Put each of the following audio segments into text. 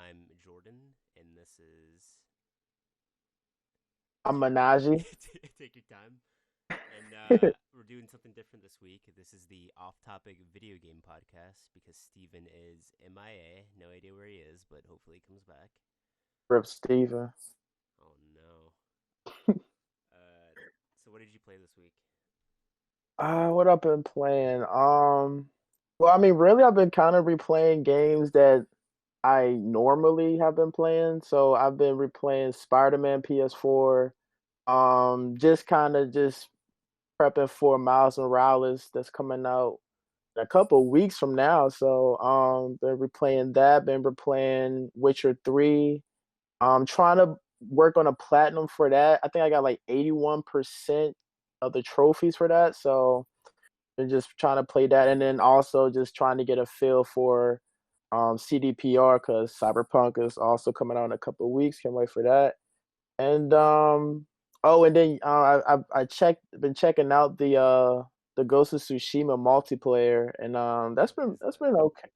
I'm Jordan, and this is I'm take Minaji. take your time. And we're doing something different this week. This is the off-topic video game podcast because Steven is MIA. No idea where he is, but hopefully he comes back. Rip Steven. Oh no. Uh, so what did you play this week? What I've been playing? Well, I mean, really, I've been kind of replaying games that I normally have been playing. So I've been replaying Spider-Man PS4. Just kind of just prepping for Miles Morales that's coming out in a couple of weeks from now. So been replaying that. Been replaying Witcher 3. Trying to work on a platinum for that. I think I got like 81% of the trophies for that. So I'm just trying to play that, and then also just trying to get a feel for CDPR because Cyberpunk is also coming out in a couple of weeks. Can't wait for that. And oh, and then I checked been checking out the Ghost of Tsushima multiplayer, and Oh, how's that's that? been okay.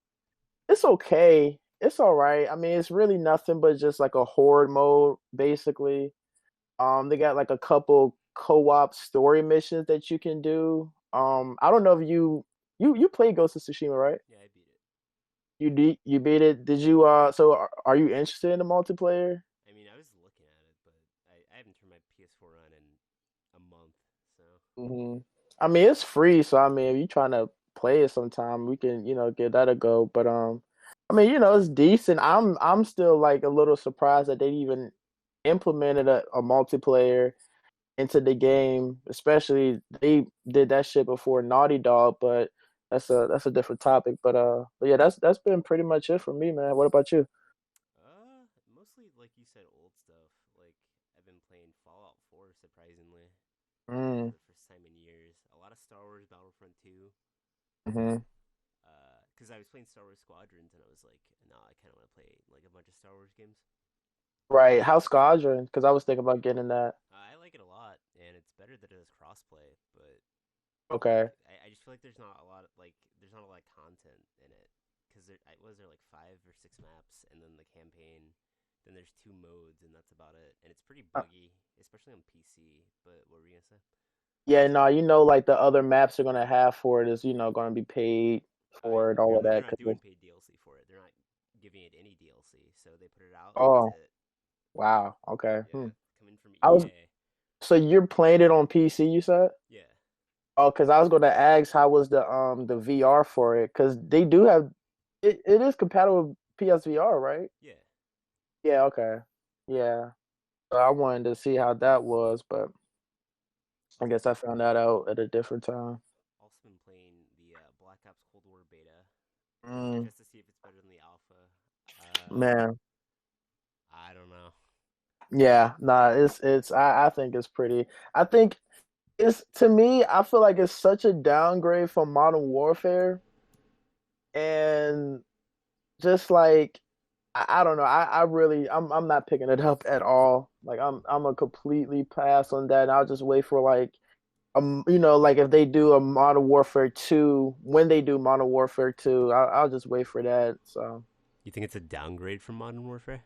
It's okay. It's all right. I mean, it's really nothing but just like a horde mode, basically. They got like a couple co-op story missions that you can do. I don't know if you played Ghost of Tsushima, right? Yeah, I beat it. You beat it. Did you so are you interested in the multiplayer? I mean, I was looking at it, but I haven't turned my PS4 on in a month, so hmm I mean, it's free, so I mean, if you're trying to play it sometime, we can, give that a go. But I mean, it's decent. I'm still like a little surprised that they even implemented a multiplayer into the game, especially they did that shit before Naughty Dog, but that's a different topic. But yeah, that's been pretty much it for me, man. What about you? mostly like you said, old stuff. Like I've been playing Fallout 4 surprisingly for Mm, the first time in years. A lot of Star Wars Battlefront 2. hmm Because I was playing Star Wars Squadrons and I was like, no, I kind of want to play like a bunch of Star Wars games. Right. How's Squadron? Because I was thinking about getting that. I like it a lot, and it's better that it has crossplay. But like, Okay. I just feel like there's not a lot of there's not a lot of content in it. Because was there like 5 or 6 maps, and then the campaign. Then there's 2 modes, and that's about it. And it's pretty Uh, buggy, especially on PC. But what were you gonna say? Yeah, no, like the other maps they're gonna have for it is, gonna be paid for it, all of They're that. not doing paid DLC for it. They're not giving it any DLC. So they put it out, and that's Oh, it. wow. Okay. Yeah, coming from I was EA. So you're playing it on PC, you said? Yeah, Oh, because I was going to ask how was the VR for it? Because they do have it is compatible with PSVR, right? yeah. Yeah, okay. Yeah. So I wanted to see how that was, but I guess I found that out at a different time. Also been playing the Black Ops Cold War beta, Mm, just to see if it's better than the alpha. man. I don't know. Yeah, nah, I think it's pretty. I think it's to me, I feel like it's such a downgrade from Modern Warfare and just like I don't know. I really I'm not picking it up at all. Like I'm a completely pass on that. And I'll just wait for like like if they do a Modern Warfare 2, when they do Modern Warfare 2, I'll just wait for that. So You think it's a downgrade from Modern Warfare?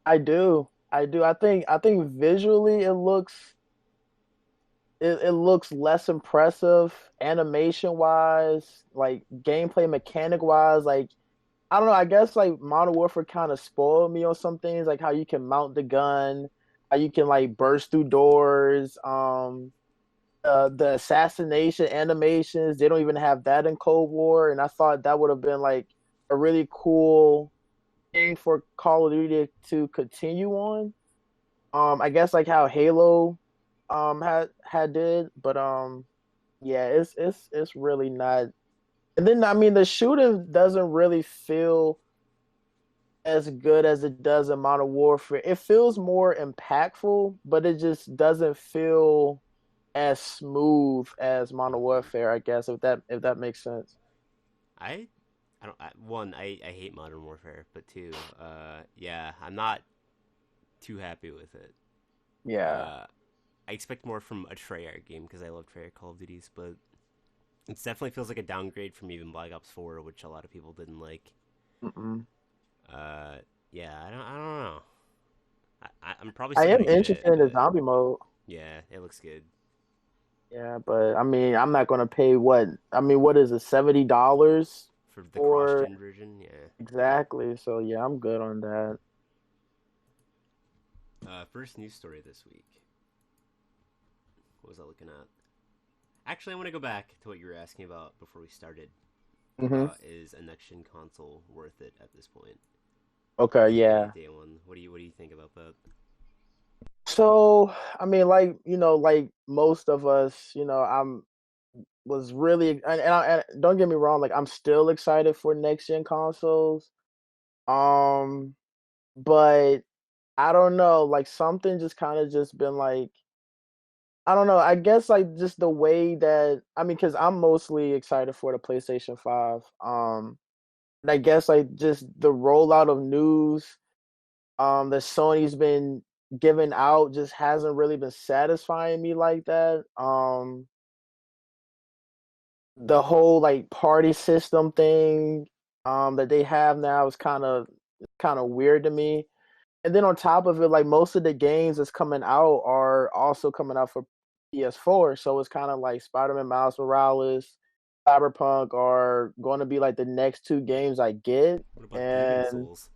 I do. I do. I think visually it looks less impressive animation wise, like gameplay mechanic wise, like I don't know. I guess like Modern Warfare kind of spoiled me on some things, like how you can mount the gun, how you can like burst through doors. The assassination animations, they don't even have that in Cold War, and I thought that would have been like a really cool thing for Call of Duty to continue on. I guess like how Halo had did, but yeah, it's really not. And then I mean the shooting doesn't really feel as good as it does in Modern Warfare. It feels more impactful, but it just doesn't feel as smooth as Modern Mm-hmm. Warfare, I guess, if that makes sense. I I don't. One, I hate Modern Warfare, but two, yeah, I'm not too happy with it. Yeah. Uh, I expect more from a Treyarch game because I love Treyarch Call of Duties, but it definitely feels like a downgrade from even Black Ops 4, which a lot of people didn't like. Mm-mm. Uh, Yeah, I don't know. I'm probably I still am gonna get it, interested in the but zombie mode. yeah, it looks good. Yeah, but I mean, I'm not gonna pay what? I mean, what is it, $70 For the for cross-gen version, yeah. exactly? So yeah, I'm good on that. First news story this week. What was I looking at? Actually, I want to go back to what you were asking about before we started. Hmm. Is a next-gen console worth it at this point? Okay, Getting yeah. it day one. What do you think about that? So I mean, like like most of us, I'm was really and don't get me wrong, like I'm still excited for next gen consoles. Um, but I don't know, like something just kind of just been like I don't know. I guess like just the way that I mean, because I'm mostly excited for the PlayStation 5. And I guess like just the rollout of news that Sony's been giving out just hasn't really been satisfying me like that. The whole like party system thing that they have now is kind of weird to me. And then on top of it, like most of the games that's coming out are also coming out for PS4. So it's kind of like Spider-Man Miles Morales, Cyberpunk are going to be like the next two games I get. What about Demon And Souls?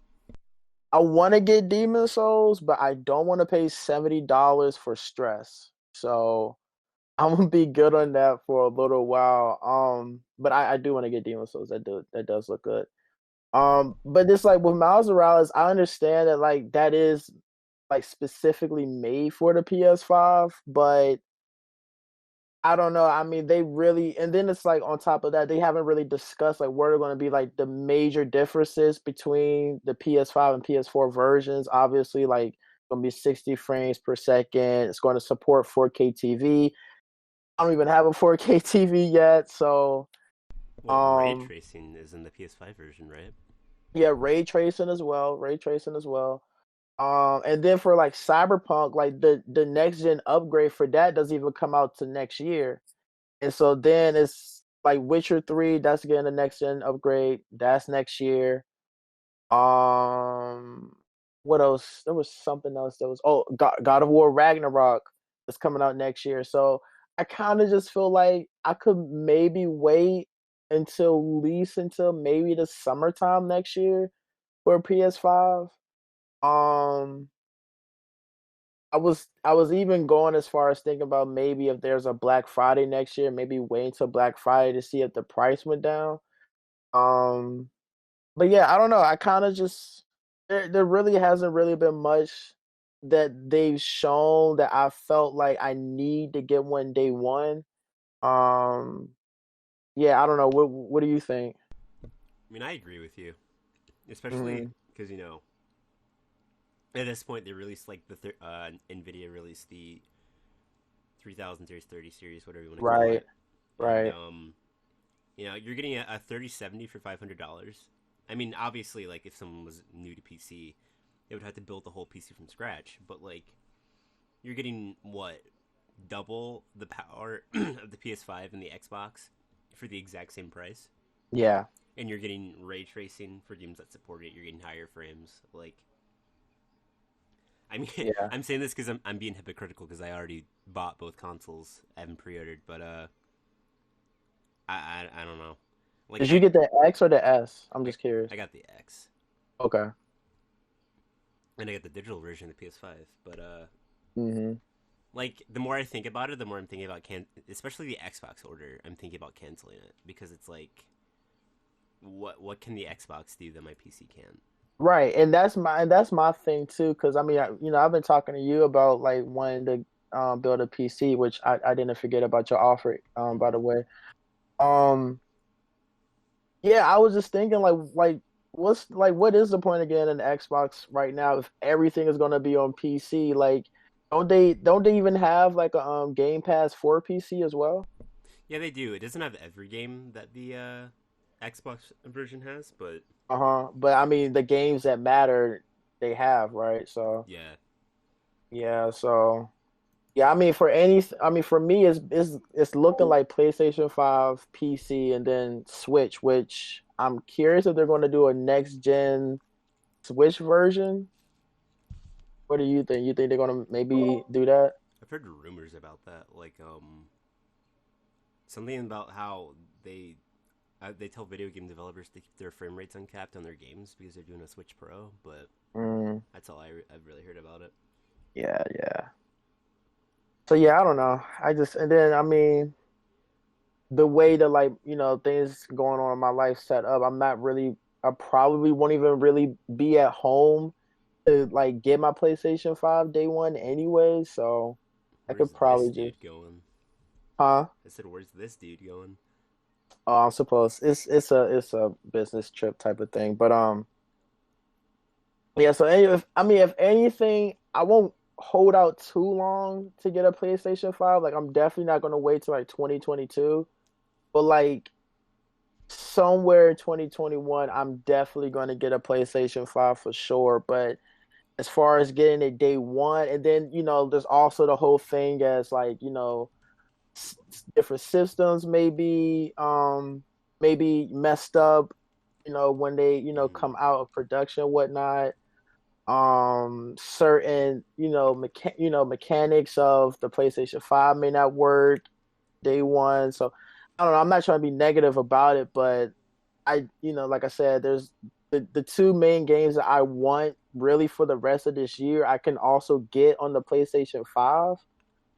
I want to get Demon Souls, but I don't want to pay $70 for stress. So I'm gonna be good on that for a little while. But I do want to get Demon Souls. That does look good. But it's like with Miles Morales, I understand that like that is like specifically made for the PS5, but I don't know. I mean, they really, and then it's like on top of that, they haven't really discussed like what are going to be like the major differences between the PS5 and PS4 versions. Obviously, like it's going to be 60 frames per second. It's going to support 4K TV. I don't even have a 4K TV yet, so Well, ray um tracing is in the PS5 version, right? yeah, ray tracing as well, ray tracing as well. And then for like Cyberpunk, like the next gen upgrade for that doesn't even come out to next year. And so then it's like Witcher 3, that's getting the next gen upgrade. That's next year. Um what else? There was something else that was God of War Ragnarok is coming out next year. So I kind of just feel like I could maybe wait until at least until maybe the summertime next year for PS5. Um I was even going as far as thinking about maybe if there's a Black Friday next year, maybe wait until Black Friday to see if the price went down. Um, but yeah, I don't know. I kind of just there really hasn't really been much that they've shown that I felt like I need to get one day one. Um, yeah, I don't know. What do you think? I mean, I agree with you, especially Hmm. because at this point they released like Nvidia released the 3000 series, 30 series, whatever you want to call Right, it, and right. you're getting a 3070 for $500. I mean, obviously, like if someone was new to PC, they would have to build the whole PC from scratch, but like you're getting what double the power of the PS5 and the Xbox for the exact same price, Yeah, and you're getting ray tracing for games that support it. You're getting higher frames. Like, I mean, yeah. I'm saying this because I'm being hypocritical because I already bought both consoles. I haven't pre-ordered, but I don't know. Like Did you get the X or the S? I'm I just curious. I got the X Okay. and I got the digital version of the PS5, but Hmm. like the more I think about it, the more I'm thinking about especially the Xbox order. I'm thinking about canceling it because it's like, what can the Xbox do that my PC can't? Right, and that's my thing too. Because I mean, I've been talking to you about like wanting to build a PC, which I didn't forget about your offer. By the way, um, yeah, I was just thinking like what is the point of getting an Xbox right now if everything is gonna be on PC? Like, don't they even have like a Game Pass for PC as well? Yeah, they do. It doesn't have every game that the Xbox version has, but Uh-huh. But I mean, the games that matter, they have, right? So yeah, yeah, so. Yeah, I mean I mean for me it's looking like PlayStation 5, PC, and then Switch, which I'm curious if they're going to do a next gen Switch version. What do you think? You think they're gonna maybe do that? I've heard rumors about that, like something about how they they tell video game developers to keep their frame rates uncapped on their games because they're doing a Switch Pro, but Mm, that's all I've really heard about it. yeah, yeah. So yeah, I don't know. I just and then I mean the way that like things going on in my life set up, I'm not really. I probably won't even really be at home to like get my PlayStation 5 day one anyway. So I Where's could this probably just, dude going? huh? I said, "Where's this dude going?" Oh, I'm supposed it's a business trip type of thing. But yeah. So if I mean if anything, I won't hold out too long to get a PlayStation 5. Like I'm definitely not gonna wait till like 2022. But like somewhere in 2021, I'm definitely gonna get a PlayStation 5 for sure. But as far as getting it day one, and then there's also the whole thing as like different systems maybe messed up when they Hmm. come out of production and whatnot. Certain mechanics of the PlayStation 5 may not work day one. So I don't know, I'm not trying to be negative about it, but like I said, there's the two main games that I want really for the rest of this year I can also get on the PlayStation 5.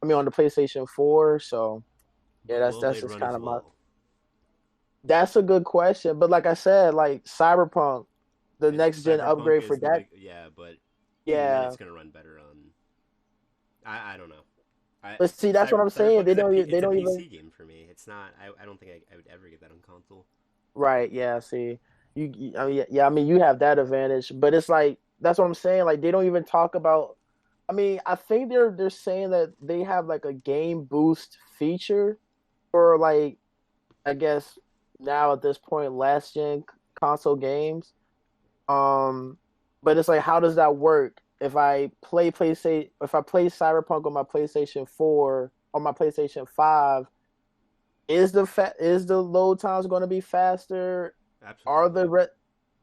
I mean on the PlayStation 4. So yeah, But that's will they that's just run kind as of my. well? That's a good question. But like I said, like Cyberpunk, the It, next gen Cyberpunk upgrade for is the that, big, yeah, but even then, it's yeah. gonna run better on. I don't know. But see, that's what I'm saying. Cyberpunk is They it's a don't even. PC game for me. It's not. I don't think I would ever get that on console. Right, yeah, see. I mean, yeah, I mean, you have that advantage, but it's like that's what I'm saying. Like they don't even talk about. I mean, I think they're saying that they have like a game boost feature for like I guess now at this point last gen console games. Um, but it's like, how does that work? If I play Cyberpunk on my PlayStation 4 or my PlayStation 5, is the load times going to be faster? Are Absolutely. the re-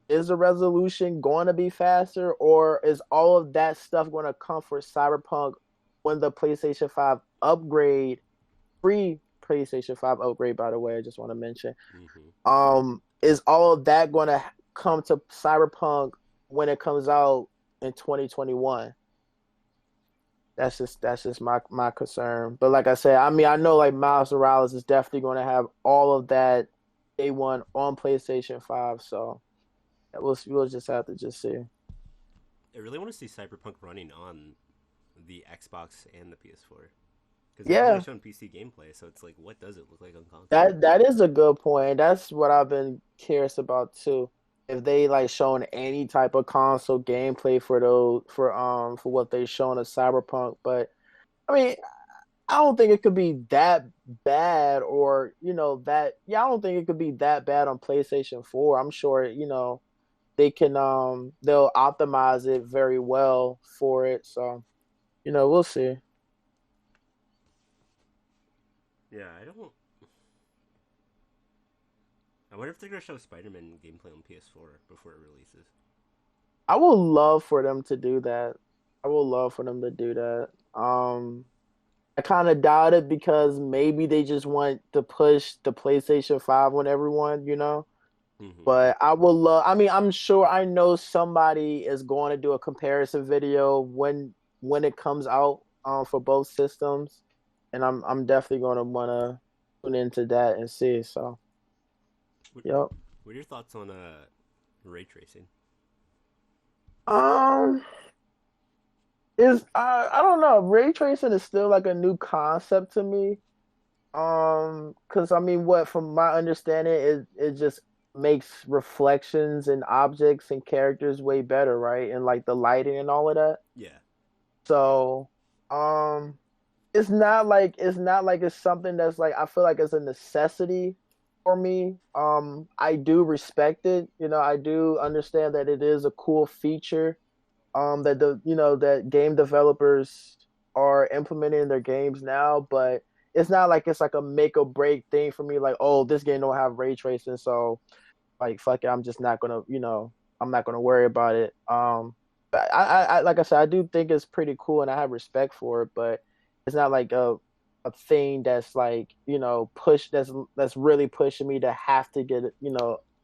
is the resolution going to be faster, or is all of that stuff going to come for Cyberpunk when the PlayStation 5 upgrade, free PlayStation 5 upgrade, by the way, I just want to mention, Hmm. is all of that going to come to Cyberpunk when it comes out in 2021? That's just my concern. But like I said, I mean, I know like Miles Morales is definitely going to have all of that day one on PlayStation 5. So yeah, we'll just have to just see. I really want to see Cyberpunk running on the Xbox and the PS4 because they haven't really Yeah, shown PC gameplay. So it's like, what does it look like on console? that is a good point. That's what I've been curious about too. If they like showing any type of console gameplay for those for what they shown at Cyberpunk, but I mean, I don't think it could be that bad, or that. Yeah, I don't think it could be that bad on PlayStation 4. I'm sure they can they'll optimize it very well for it. So we'll see. Yeah, I don't. I wonder if they're gonna show Spider-Man gameplay on PS4 before it releases. I would love for them to do that. I would love for them to do that. I kind of doubt it because maybe they just want to push the PlayStation 5 on everyone. Hmm. But I will love. I mean, I'm sure I know somebody is going to do a comparison video when it comes out for both systems, and I'm definitely going to want to tune into that and see. So, What, yep. what are your thoughts on ray tracing? Um, is I don't know. Ray tracing is still like a new concept to me. Because I mean, what from my understanding, it just makes reflections and objects and characters way better, right? And like the lighting and all of that. Yeah. So, um, it's not like it's something that's like I feel like it's a necessity for me. I do respect it. I do understand that it is a cool feature. That that game developers are implementing in their games now, but it's not like it's like a make or break thing for me. Like, oh, this game don't have ray tracing, so like fuck it, I'm just not gonna. I'm not gonna worry about it. But I like I said, I do think it's pretty cool, and I have respect for it. But it's not like a thing that's like push that's really pushing me to have to get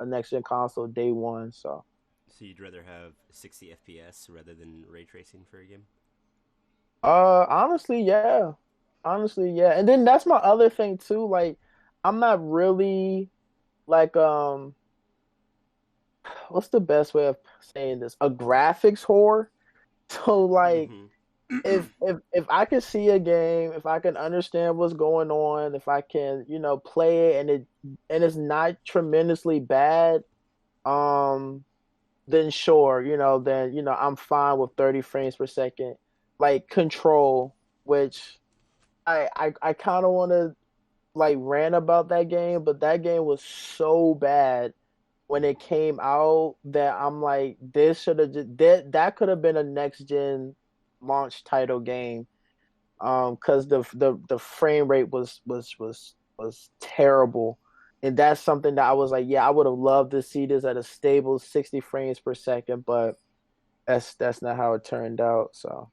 a next gen console day one. So So you'd rather have 60 FPS rather than ray tracing for a game? honestly, yeah. Honestly, yeah. And then that's my other thing too. Like, I'm not really like what's the best way of saying this? A graphics whore. So like Mm-hmm. if I can see a game, if I can understand what's going on, if I can, play it and it's not tremendously bad, um then sure, then I'm fine with 30 frames per second. Like Control, which I kind of want to like rant about that game, but that game was so bad when it came out that I'm like, this should have just that could have been a next gen launch title game. Because the frame rate was terrible, and that's something that I was like, yeah, I would have loved to see this at a stable 60 frames per second, but that's not how it turned out. So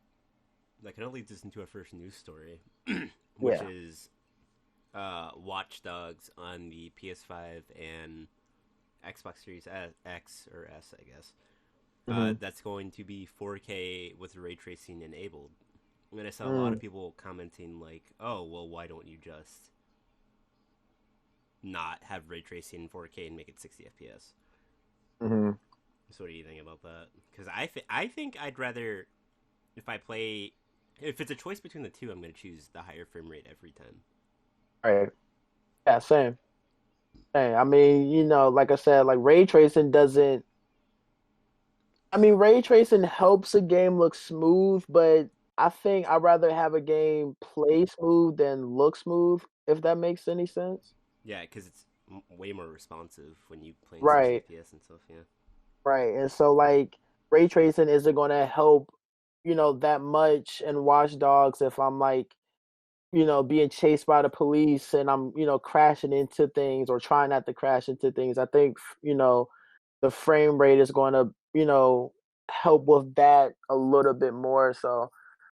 That kind of leads us into our first news story, which yeah. is Watch Dogs on the PS5 and Xbox Series X or S, I guess. Hmm. That's going to be 4K with ray tracing enabled. And I saw a lot of Mm, people commenting like, "Oh, well, why don't you just not have ray tracing in 4K and make it 60 FPS?" hmm. So what do you think about that? Because I think I'd rather if I play if it's a choice between the two, I'm going to choose the higher frame rate every time. Right. Yeah, same. Same. I mean, like I said, like ray tracing doesn't. I mean, ray tracing helps a game look smooth, but I think I'd rather have a game play smooth than look smooth, if that makes any sense. Yeah, because it's way more responsive when you play in 60 Right, FPS and stuff. Yeah. right. And so, like, ray tracing isn't going to help, that much in Watch Dogs if I'm like, being chased by the police and I'm, crashing into things or trying not to crash into things. I think, the frame rate is going to, help with that a little bit more. So,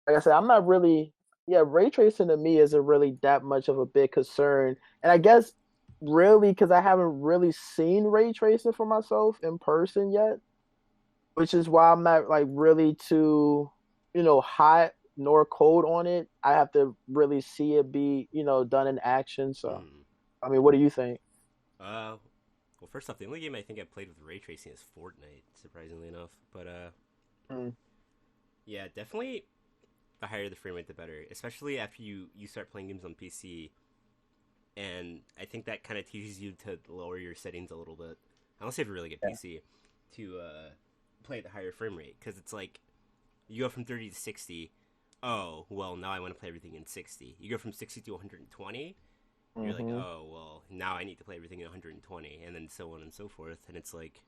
like I said, I'm not really, yeah, ray tracing to me isn't really that much of a big concern. And I guess really because I haven't really seen ray tracing for myself in person yet, which is why I'm not like really too, hot nor cold on it. I have to really see it be, done in action. So, Hmm. I mean, what do you think? Well, first off, the only game I think I played with ray tracing is Fortnite, surprisingly enough. But Mm, yeah, definitely the higher the frame rate, the better. Especially after you start playing games on PC, and I think that kind of teaches you to lower your settings a little bit, unless you have a really good yeah. PC, to play at the higher frame rate. Because it's like you go from 30 to 60. Oh, well, now I want to play everything in 60. You go from 60 to 120. You're like, Hmm. oh, well, now I need to play everything in 120, and then so on and so forth. And it's like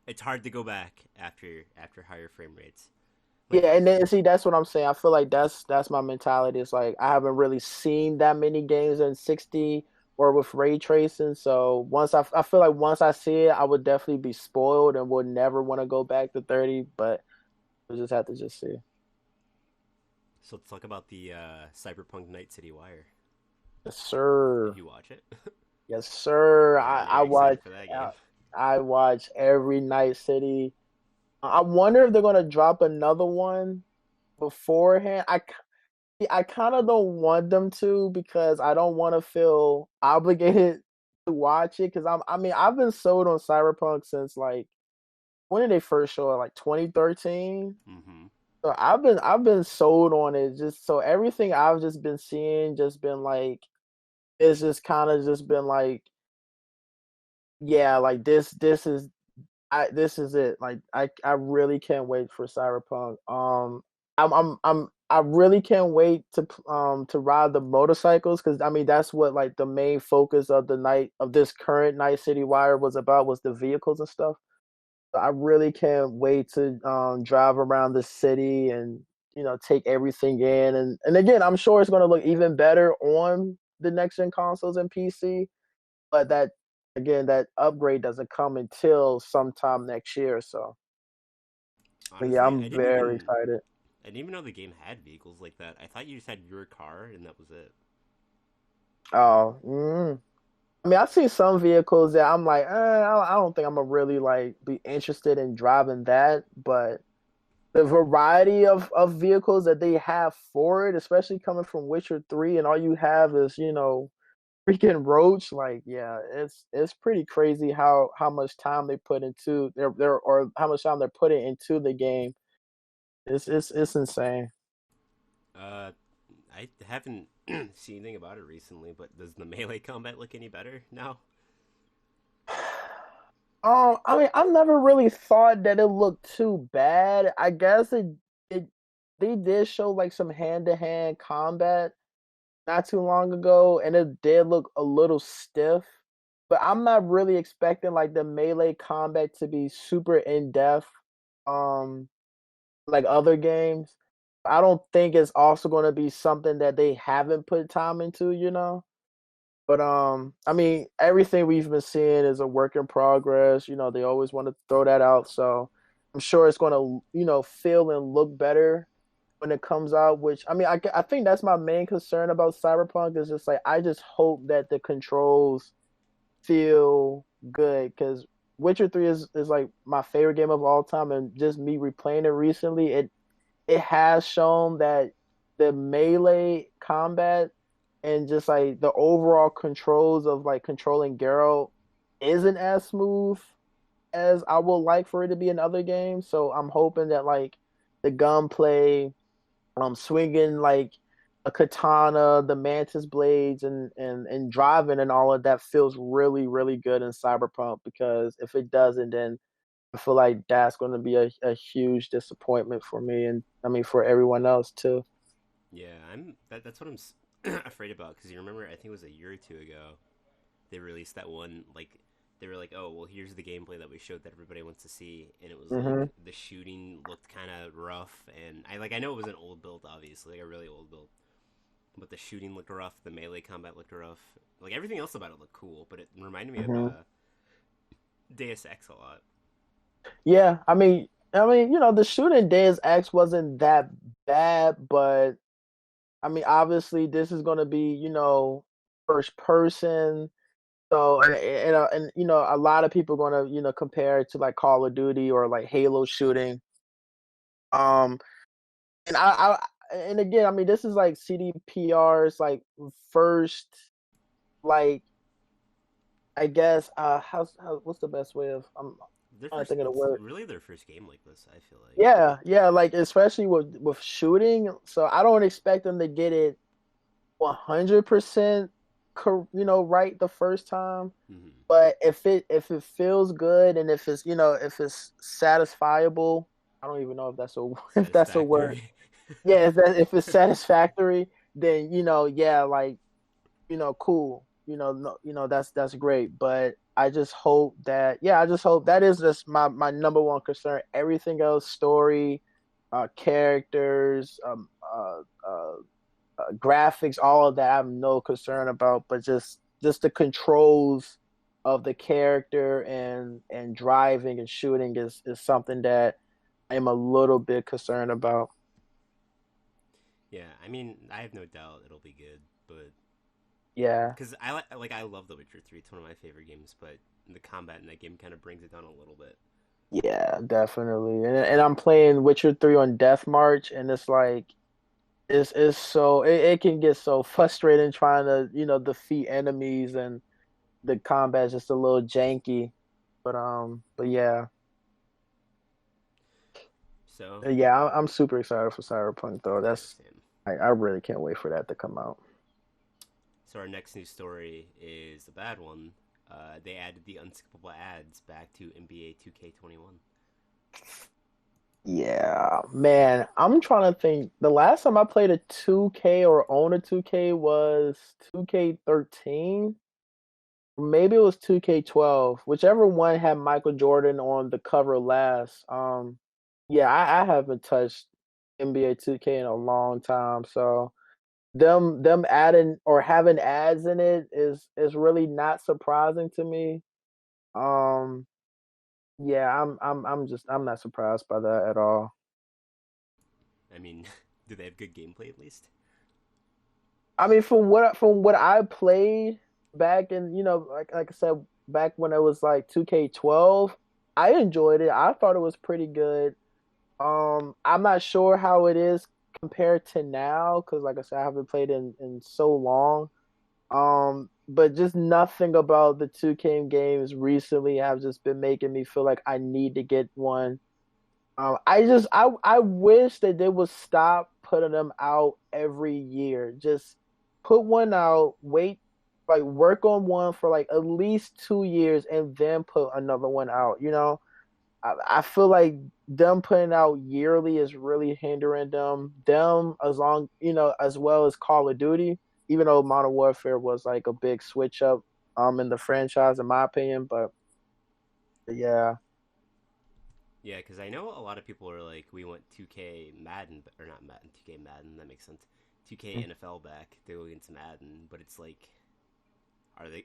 it's hard to go back after higher frame rates. Like, Yeah, and then see that's what I'm saying. I feel like that's my mentality. It's like I haven't really seen that many games in 60 or with ray tracing. So I feel like once I see it, I would definitely be spoiled and would never want to go back to 30. But we just have to just see. so let's talk about the Cyberpunk Night City Wire. Yes, Did sir. you watch it? Yes, sir. You're excited for that game. Uh, I watch every Night City. I wonder if they're gonna drop another one beforehand. I kind of don't want them to because I don't want to feel obligated to watch it because I mean I've been sold on Cyberpunk since like when did they first show it, like 2013. Mm-hmm. So I've been sold on it, just so everything I've just been seeing just been like it's just kind of just been like, yeah, like this is it. Like I really can't wait for Cyberpunk. I really can't wait to ride the motorcycles because I mean that's what like the main focus of the night of this current Night City Wire was about, was the vehicles and stuff. So I really can't wait to drive around the city and take everything in, and again I'm sure it's going to look even better on the next gen consoles and PC, but that again, that upgrade doesn't come until sometime next year. So, but yeah, Honestly, I'm very excited. I didn't even know the game had vehicles like that. I thought you just had your car and that was it. Oh, I mean, I've seen some vehicles that I'm like, I don't think I'm gonna really like be interested in driving that, but the variety of vehicles that they have for it, especially coming from Witcher 3, and all you have is, freaking Roach, like, yeah, it's pretty crazy how much time they put into their or how much time they're putting into the game. It's insane. Uh, I haven't seen anything about it recently, but does the melee combat look any better now? I mean, I never really thought that it looked too bad. I guess it they did show like some hand to hand combat not too long ago, and it did look a little stiff. But I'm not really expecting like the melee combat to be super in depth, um, like other games. I don't think it's also going to be something that they haven't put time into. But I mean, everything we've been seeing is a work in progress. They always want to throw that out, so I'm sure it's going to, feel and look better when it comes out. Which I mean, I think that's my main concern about Cyberpunk is just like I just hope that the controls feel good because Witcher 3 is like my favorite game of all time, and just me replaying it recently, it has shown that the melee combat and just like the overall controls of like controlling Geralt isn't as smooth as I would like for it to be in other games. So I'm hoping that like the gunplay, swinging like a katana, the mantis blades, and driving and all of that feels really really good in Cyberpunk. Because if it doesn't, then I feel like that's going to be a huge disappointment for me, and I mean for everyone else too. Yeah, that's what afraid about because you remember I think it was a year or two ago they released that one like they were like, oh well, here's the gameplay that we showed that everybody wants to see, and it was like Hmm. the shooting looked kind of rough, and I know it was an old build, obviously, like a really old build, but the shooting looked rough, the melee combat looked rough, like everything else about it looked cool, but it reminded me of Hmm. Deus Ex a lot. Yeah, I mean, the shooting Deus Ex wasn't that bad, but I mean, obviously, this is going to be, first person. So, and a lot of people going to, compare it to like Call of Duty or like Halo shooting. Um, and and again, I mean, this is like CDPR's like first, like, I guess, what's the best way of, I'm Their trying to first, think of the it's word. really their first game like this. I feel like. Yeah, yeah, like especially with shooting. So I don't expect them to get it 100%, right the first time. Mm-hmm. But if it feels good and if it's satisfiable, I don't even know if that's a if that's a word. Satisfactory. Yeah, if it's satisfactory, then yeah, like cool. No, that's great. But I just hope that is just my number one concern. Everything else, story, characters, graphics, all of that, I have no concern about. But just the controls of the character and driving and shooting is something that I'm a little bit concerned about. Yeah, I mean, I have no doubt it'll be good, but Yeah. because I love The Witcher 3. It's one of my favorite games, but the combat in that game kind of brings it down a little bit. Yeah, definitely. And I'm playing Witcher 3 on Death March, and it's like it's so it can get so frustrating trying to, defeat enemies, and the combat's just a little janky. But yeah. So Yeah, I'm super excited for Cyberpunk though. yeah, That's same. I really can't wait for that to come out. So our next news story is a bad one. They added the unskippable ads back to NBA 2K21. Yeah, man, I'm trying to think. The last time I played a 2K or owned a 2K was 2K13. Maybe it was 2K12, whichever one had Michael Jordan on the cover last. Yeah, I haven't touched NBA 2K in a long time, so them adding or having ads in it is really not surprising to me. Um, yeah, I'm not surprised by that at all. I mean, do they have good gameplay at least? I mean, from what I played back in, like I said, back when it was like 2K12, I enjoyed it. I thought it was pretty good. I'm not sure how it is compared to now, because like I said, I haven't played in so long. But just nothing about the 2K games recently have just been making me feel like I need to get one. I wish that they would stop putting them out every year. Just put one out, wait, like work on one for like at least 2 years, and then put another one out. I feel like them putting out yearly is really hindering them. Them as long, as well as Call of Duty, even though Modern Warfare was like a big switch up in the franchise in my opinion, but yeah, Yeah, because I know a lot of people are like, we want 2K Madden, or not Madden, 2K Madden, that makes sense. 2K NFL back to go against Madden, but it's like, are they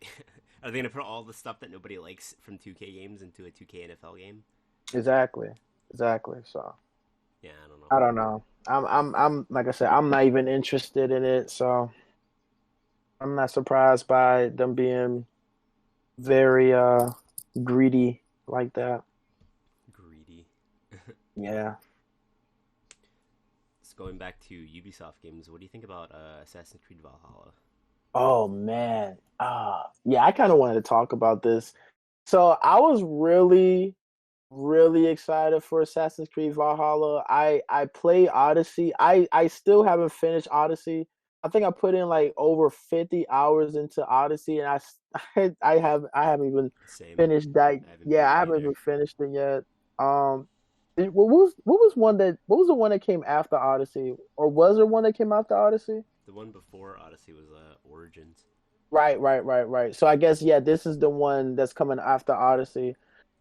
are they gonna put all the stuff that nobody likes from 2K games into a 2K NFL game? exactly. Exactly. So Yeah, I don't know. I don't know. I'm like I said, I'm not even interested in it, so I'm not surprised by them being very greedy like that. Greedy. Yeah. Just going back to Ubisoft games, what do you think about Assassin's Creed Valhalla? Oh man. Yeah, I kind of wanted to talk about this. So I was really, really excited for Assassin's Creed Valhalla. I play Odyssey. I still haven't finished Odyssey. I think I put in like over 50 hours into Odyssey, and I haven't even Same. finished that. I haven't Yeah, beat I it haven't either. even finished it yet. What was the one that came after Odyssey, or was there one that came after Odyssey? The one before Odyssey was Origins. Right. So I guess yeah, this is the one that's coming after Odyssey.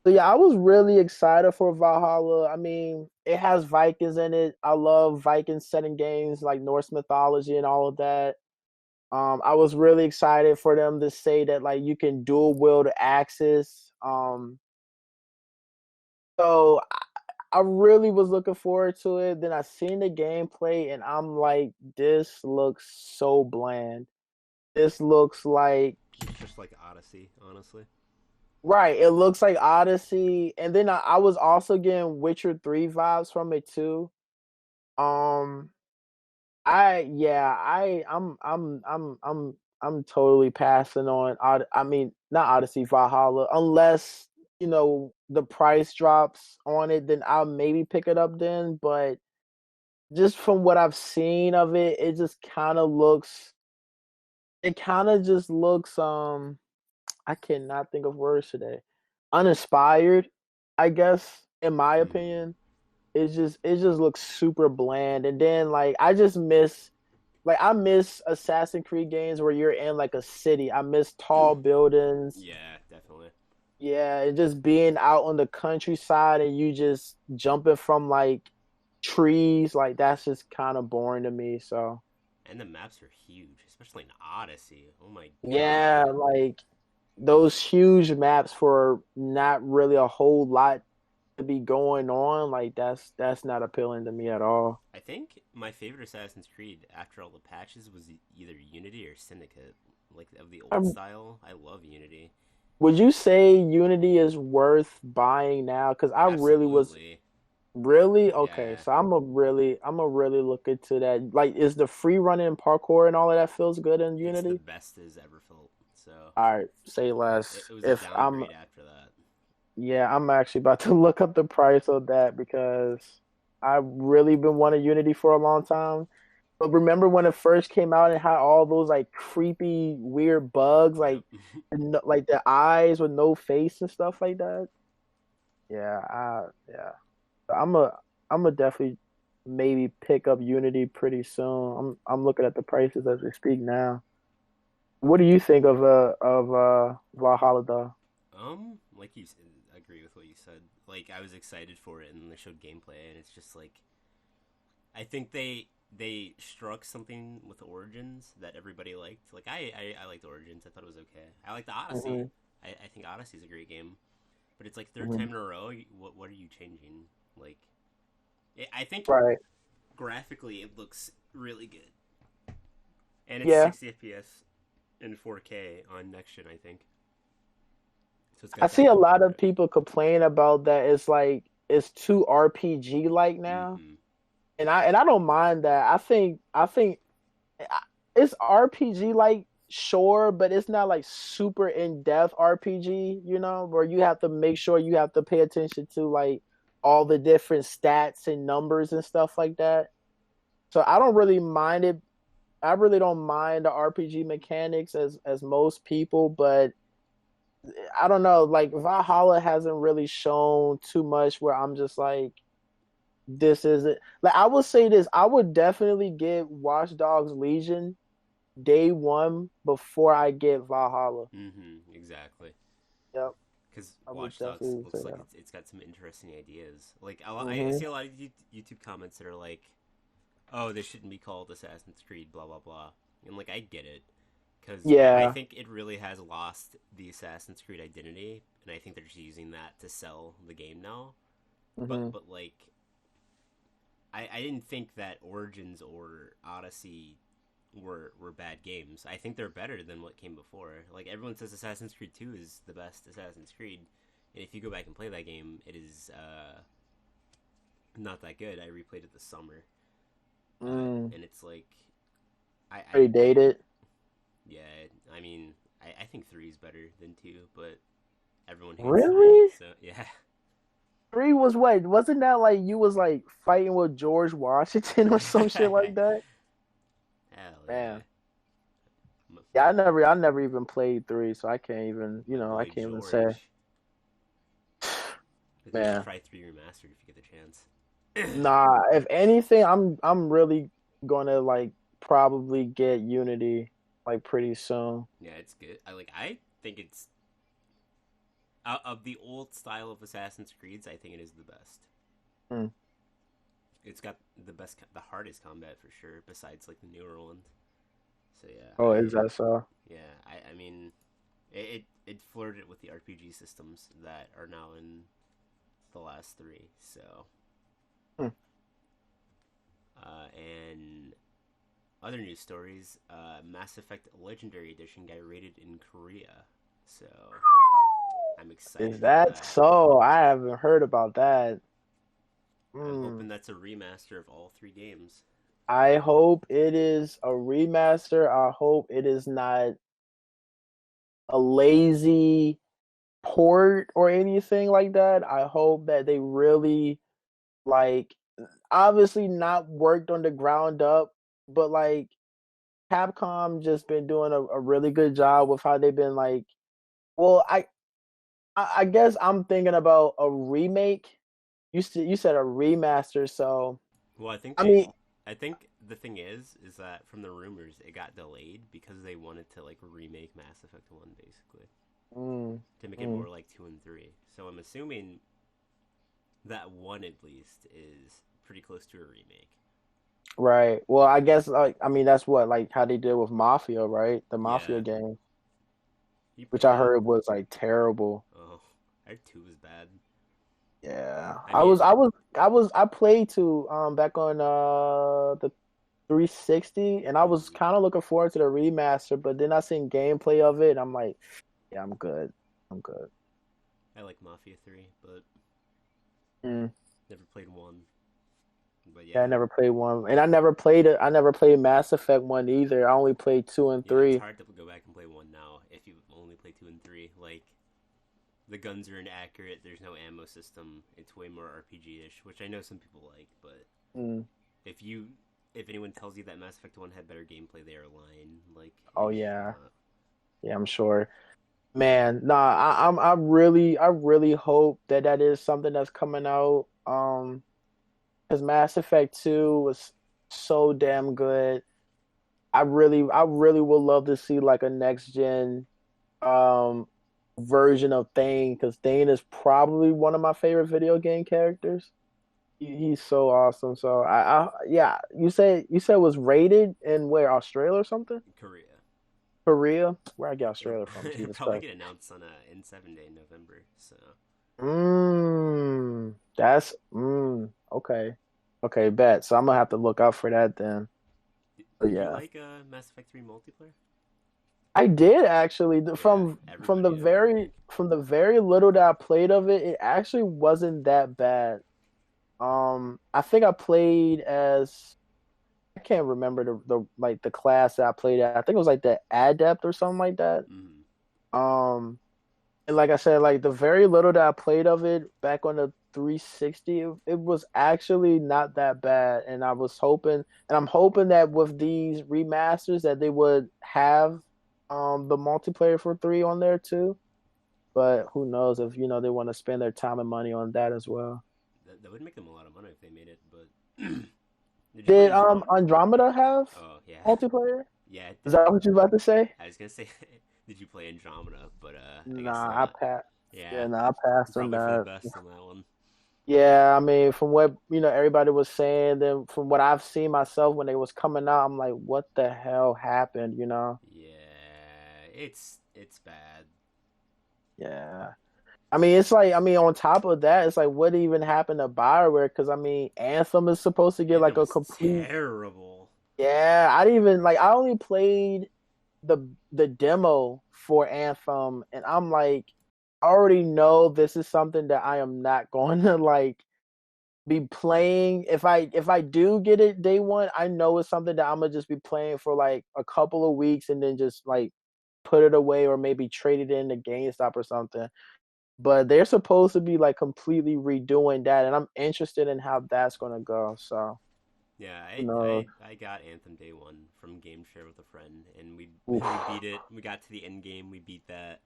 So yeah, I was really excited for Valhalla. I mean, it has Vikings in it. I love Viking setting games like Norse mythology and all of that. I was really excited for them to say that like you can dual wield axes. So I really was looking forward to it. Then I seen the gameplay and I'm like, this looks so bland. This looks like Just like Odyssey, honestly. right. It looks like Odyssey, and then I was also getting Witcher 3 vibes from it too. Um, I yeah, I'm totally passing on. I mean, not Odyssey Valhalla, unless the price drops on it, then I'll maybe pick it up then. But just from what I've seen of it, it just kind of looks. It kind of just looks. I cannot think of words today. Uninspired, I guess, in my Hmm. opinion. It just looks super bland. And then like I miss Assassin's Creed games where you're in like a city. I miss tall buildings. Yeah, definitely. Yeah, and just being out on the countryside and you just jumping from like trees, like that's just kind of boring to me. So And the maps are huge, especially in Odyssey. Oh my yeah, god. like those huge maps for not really a whole lot to be going on, like that's not appealing to me at all. I think my favorite Assassin's Creed after all the patches was either Unity or Syndicate. Like of the old Um, style, I love Unity. would you say Unity is worth buying now? Because I really was Absolutely. really okay. Yeah. So I'm a really look into that. Like, is the free running parkour and all of that feels good in It's the Unity? best it's ever felt. So All right, say it, less. it was a If I'm downgrade after that. Yeah, I'm actually about to look up the price of that because I've really been wanting Unity for a long time. But remember when it first came out and had all those like creepy, weird bugs, Yep. like the eyes with no face and stuff like that? Yeah. So I'm a definitely maybe pick up Unity pretty soon. I'm looking at the prices as we speak now. What do you think of Valhalla though? Like you said, I agree with what you said. Like I was excited for it, and they showed gameplay, and it's just like I think they they struck something with Origins that everybody liked. Like I liked Origins. I thought it was okay. I like the Odyssey. Hmm. I think Odyssey is a great game, but it's like third Hmm. time in a row. What are you changing? Like I think Right. graphically it looks really good, and it's Yeah. 60 FPS in 4K on next gen. I think so. It's I got see that a going lot for of it. people complain about that. It's like it's too RPG like now, Mm-hmm. and I don't mind that. I think it's RPG like sure, but it's not like super in depth RPG. Where you have to make sure you have to pay attention to like all the different stats and numbers and stuff like that. So I don't really mind it. I really don't mind the RPG mechanics as most people, but I don't know. Like Valhalla hasn't really shown too much where I'm just like, this isn't like I would say this. I would definitely get Watch Dogs Legion day one before I get Valhalla. Mm-hmm. Exactly. Yep, Because I would Watch Dogs definitely say looks like that. it's got some interesting ideas. Like I Hmm. see a lot of YouTube comments that are like, "Oh, this shouldn't be called Assassin's Creed," blah blah blah. And like I get it, because I Yeah. think it really has lost the Assassin's Creed identity, and I think they're just using that to sell the game now. Hmm. But like I didn't think that Origins or Odyssey were bad games. I think they're better than what came before. Like everyone says Assassin's Creed 2 is the best Assassin's Creed. And if you go back and play that game, it is not that good. I replayed it this summer. Mm. And it's like I Pretty dated. yeah, I mean I think 3 is better than 2, but everyone hates 3. Really? So yeah. Three was what? Wasn't that like you was like fighting with George Washington or some shit like that? Hell yeah. Man. Yeah, I My never I never even played three, so I can't even my I boy can't even say. George. I think you should Man. try 3 remastered if you get the chance. Nah, if anything, I'm really gonna like probably get Unity like pretty soon. Yeah, it's good. I think it's of the old style of Assassin's Creeds. I think it is the best. Hmm. It's got the hardest combat for sure, besides like the newer ones. So yeah, Oh, is that so? I mean, it flirted with the RPG systems that are now in the last 3. So, Hmm. and other news stories, Mass Effect Legendary Edition got rated in Korea. So I'm excited Is about that that. so? I haven't heard about that. I'm Hmm. hoping that's a remaster of all 3 games. I hope it is a remaster. I hope it is not a lazy port or anything like that. I hope that they really like obviously not worked on the ground up, but like Capcom just been doing a really good job with how they've been like. Well, I guess I'm thinking about a remake. You said a remaster, so Well, I think I mean, I think the thing is that from the rumors it got delayed because they wanted to like remake Mass Effect 1 basically mm, to make it mm, more like 2 and 3. So I'm assuming that 1 at least is pretty close to a remake. right. Well, I guess like I mean that's what like how they did with Mafia, right? The Mafia Yeah, game, you which played I that? heard was like terrible. Oh, I heard 2 was bad. Yeah, I I mean, was, I was, I played to back on the 360, and I was mhm. kind of looking forward to the remaster, but then I seen gameplay of it, and I'm like, yeah, I'm good, I'm good. I like Mafia 3, but Mm. never played 1. But Yeah, I yeah, never played one, and I never played it. I never played Mass Effect one either. I only played two and yeah, it's three. hard to go back and play 1 now if you only play 2 and 3. Like the guns are inaccurate. There's no ammo system. It's way more RPG ish, which I know some people like. But Mm. if you if anyone tells you that Mass Effect 1 had better gameplay, they are lying. Like Oh it just did yeah, not. yeah, I'm sure. Man, nah, I really hope that that is something that's coming out. Because Mass Effect 2 was so damn good. I really would love to see like a next gen um version of Thane because Thane is probably one of my favorite video game characters. He's so awesome. So yeah, you said it was rated in where, Australia or something? Korea. Korea? Where I get It'll, Australia from? it'll Jesus probably Christ. get announced on N7 Day in November. So, Okay. Okay, bet. So I'm gonna have to look out for that then. But did you yeah. like Mass Effect 3 multiplayer? I did actually. Yeah, From the everybody did, I very think. from the very little that I played of it, it actually wasn't that bad. I think I played as I can't remember the like the class that I played at. I think it was like the adept or something like that. Hmm. Um, and like I said, like the very little that I played of it back on the 360, it was actually not that bad. And I was hoping, and I'm hoping that with these remasters that they would have the multiplayer for three on there too. But who knows if they want to spend their time and money on that as well. That would make them a lot of money if they made it. But did you play Did Andromeda? Andromeda have Oh yeah, multiplayer? yeah, it Is did. that what you about to say? I was gonna say, did you play Andromeda? But I guess Nah, I not. passed. Yeah, Yeah, nah, I passed on probably for the that. best on that one. Yeah, I mean, from what everybody was saying, then from what I've seen myself when they was coming out, I'm like, what the hell happened? Yeah, it's bad. Yeah. I mean, it's like, I mean, on top of that, it's like, what even happened to Bioware? Because I mean, Anthem is supposed to get Anthem like a was complete. terrible. Yeah, I didn't even like. I only played the demo for Anthem, and I'm like, I already know this is something that I am not going to like be playing. If I do get it day one, I know it's something that I'm gonna just be playing for like a couple of weeks and then just like put it away or maybe trade it in to GameStop or something. But they're supposed to be like completely redoing that, and I'm interested in how that's gonna go. So Yeah, who knows? I got Anthem day one from Game Share with a friend, and we Oof. we beat it. We got to the end game, we beat that,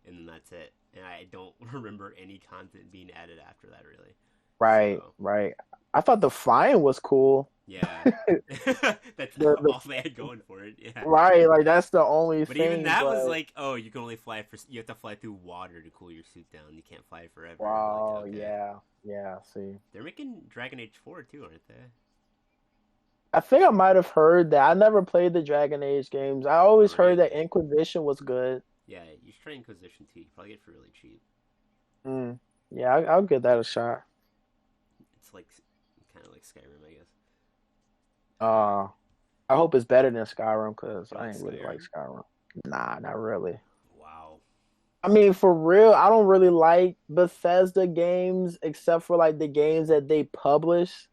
and then that's it. And I don't remember any content being added after that, really. Right, So right. I thought the flying was cool. yeah, that's The all they had going for it. Yeah, right, like that's the only but even thing. that was But like, oh, you can only fly for you have to fly through water to cool your suit down. You can't fly forever. Like, wow, okay, yeah, yeah. See, they're making Dragon Age 4 too, aren't they? I think I might have heard that. I never played the Dragon Age games. I always heard that Really? Inquisition was good. Yeah, you should try Inquisition too. You probably get it for really cheap. Mm. Yeah, I'll give that a shot. It's like kind of like Skyrim, I guess. Uh, I hope it's better than Skyrim because You I like ain't really like Skyrim? Skyrim. Nah, not really. Wow. I mean, for real, I don't really like Bethesda games except for like the games that they publish.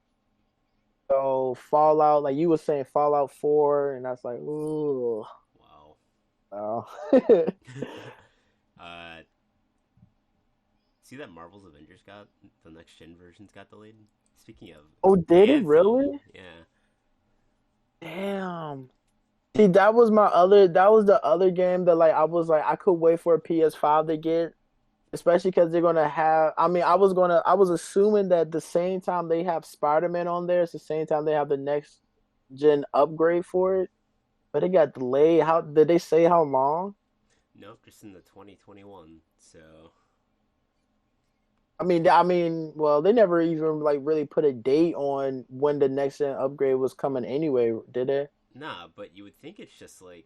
So Fallout, like you were saying, Fallout 4, and that's like, ooh, Wow. oh. uh, see that Marvel's Avengers got the next gen versions got delayed. Speaking of Oh, did it Anthem, really? yeah. Damn. See, that was the other game that like I was like I could wait for a PS5 to get, especially because they're gonna have. I mean, I was assuming that the same time they have Spider-Man on there, it's the same time they have the next gen upgrade for it. But it got delayed. How did they say how long? Nope, just in the 2021. So Well, they never even like really put a date on when the next gen upgrade was coming anyway, did they? nah, but you would think it's just like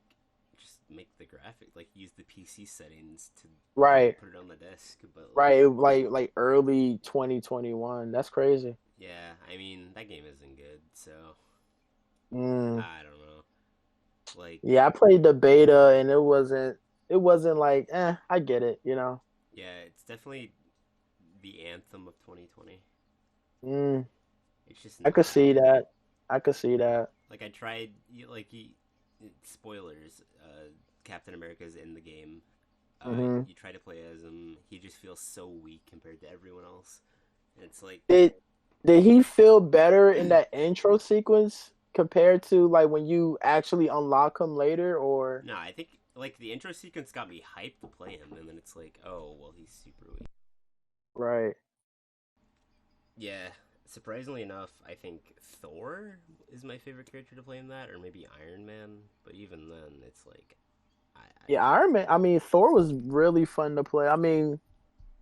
just make the graphic like use the PC settings to Right, put it on the disc, but right. Like early 2021. That's crazy. yeah, I mean that game isn't good, so Mm. I don't know. Like Yeah, I played the beta and it wasn't like, I get it. yeah, it's definitely the anthem of 2020. Mm. It's just I could not. see that. I could see that. Like I tried, spoilers. Captain America's in the game. Hmm. You try to play as him. He just feels so weak compared to everyone else. And it's like, Did did he feel better in that intro sequence compared to like when you actually unlock him later or no, I think like the intro sequence got me hyped to play him, and then it's like, oh well, he's super weak. right? Yeah, surprisingly enough, I think Thor is my favorite character to play in that, or maybe Iron Man. But even then, it's like, I Yeah, Iron Man. I mean, Thor was really fun to play. I mean,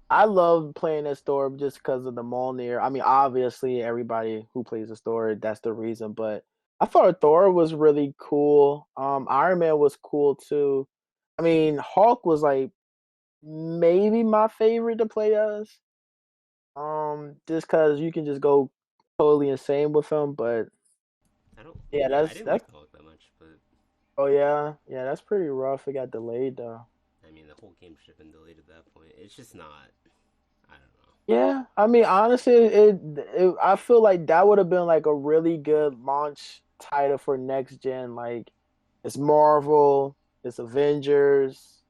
I love playing as Thor just because of the Mjolnir. I mean, obviously, everybody who plays as Thor, that's the reason. But I thought Thor was really cool. Iron Man was cool too. I mean, Hulk was like maybe my favorite to play as. Just because you can just go totally insane with him. But I don't. yeah, Yeah, I that's didn't that's. like the Hulk that much, but Oh yeah, that's pretty rough. It got delayed though. I mean, the whole game should have been delayed at that point. It's just not. I don't know. Yeah, I mean, honestly, I feel like that would have been like a really good launch title for next gen. Like, it's Marvel, it's Avengers,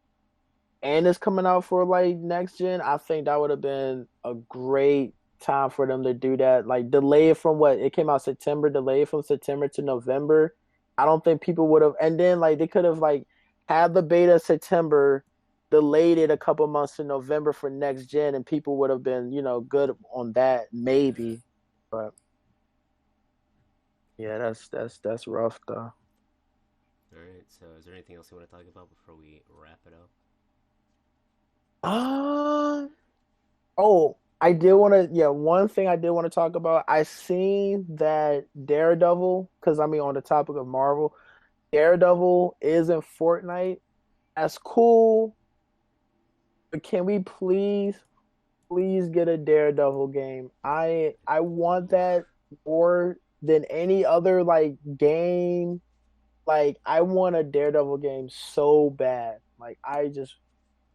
and it's coming out for like next gen. I think that would have been a great time for them to do that. Like, delay it from what it came out September, delay it from September to November. I don't think people would have, and then like they could have like had the beta September, delayed it a couple months to November for next gen, and people would have been good on that maybe. But yeah, that's rough though. All right. So, is there anything else you want to talk about before we wrap it up? Um. Oh, I did want to. Yeah, one thing I did want to talk about. I seen that Daredevil, because I mean, on the topic of Marvel, Daredevil is in Fortnite. That's cool, but can we please get a Daredevil game? I want that more than any other like game. Like I want a Daredevil game so bad. Like I just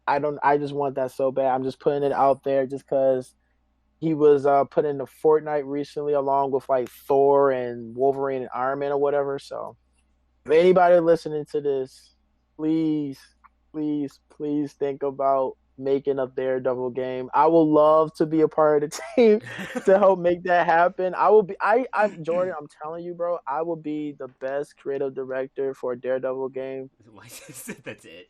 want that so bad. I'm just putting it out there just because he was put into Fortnite recently along with like Thor and Wolverine and Iron Man or whatever. So if anybody listening to this, please, please think about making a Daredevil game. I will love to be a part of the team to help make that happen. I will be I'm Jordan, I'm telling you, bro, I will be the best creative director for a Daredevil game. Why that's it?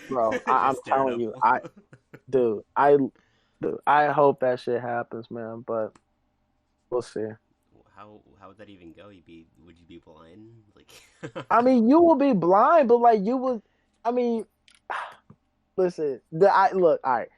Bro, I'm Just telling you, Daredevil. dude, I dude, I hope that shit happens, man, but we'll see. How would that even go? Would you be blind? Like, I mean, you will be blind, but like you would I mean, listen, the I look, all right.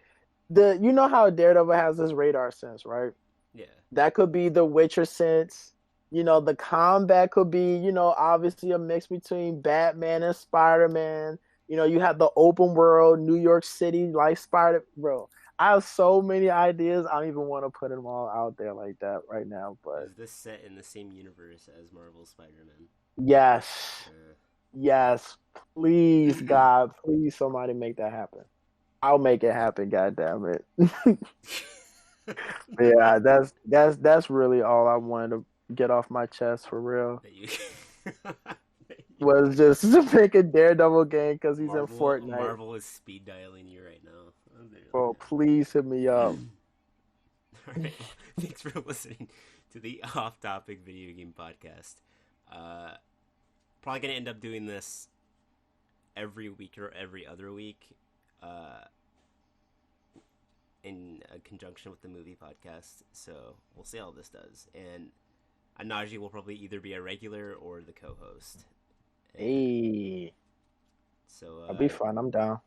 You know how Daredevil has this radar sense, right? yeah. That could be the Witcher sense. The combat could be, obviously a mix between Batman and Spider-Man. You have the open world, New York City, like Spider, bro. I have so many ideas. I don't even want to put them all out there like that right now. But Is this set in the same universe as Marvel Spider-Man? yes, Uh, yes, please, God, please, somebody make that happen. I'll make it happen. God damn it. Yeah, that's really all I wanted to get off my chest for real. that you, that you Was just to pick a Daredevil game because he's in Fortnite. Marvel is speed dialing you right now. Oh, please hit me up. All right. Well, thanks for listening to the off-topic video game podcast. Uh, Probably gonna end up doing this every week or every other week, uh, in conjunction with the movie podcast. So we'll see how this does. And Anaji will probably either be a regular or the co-host. And Hey, so, I'll be fine. I'm down.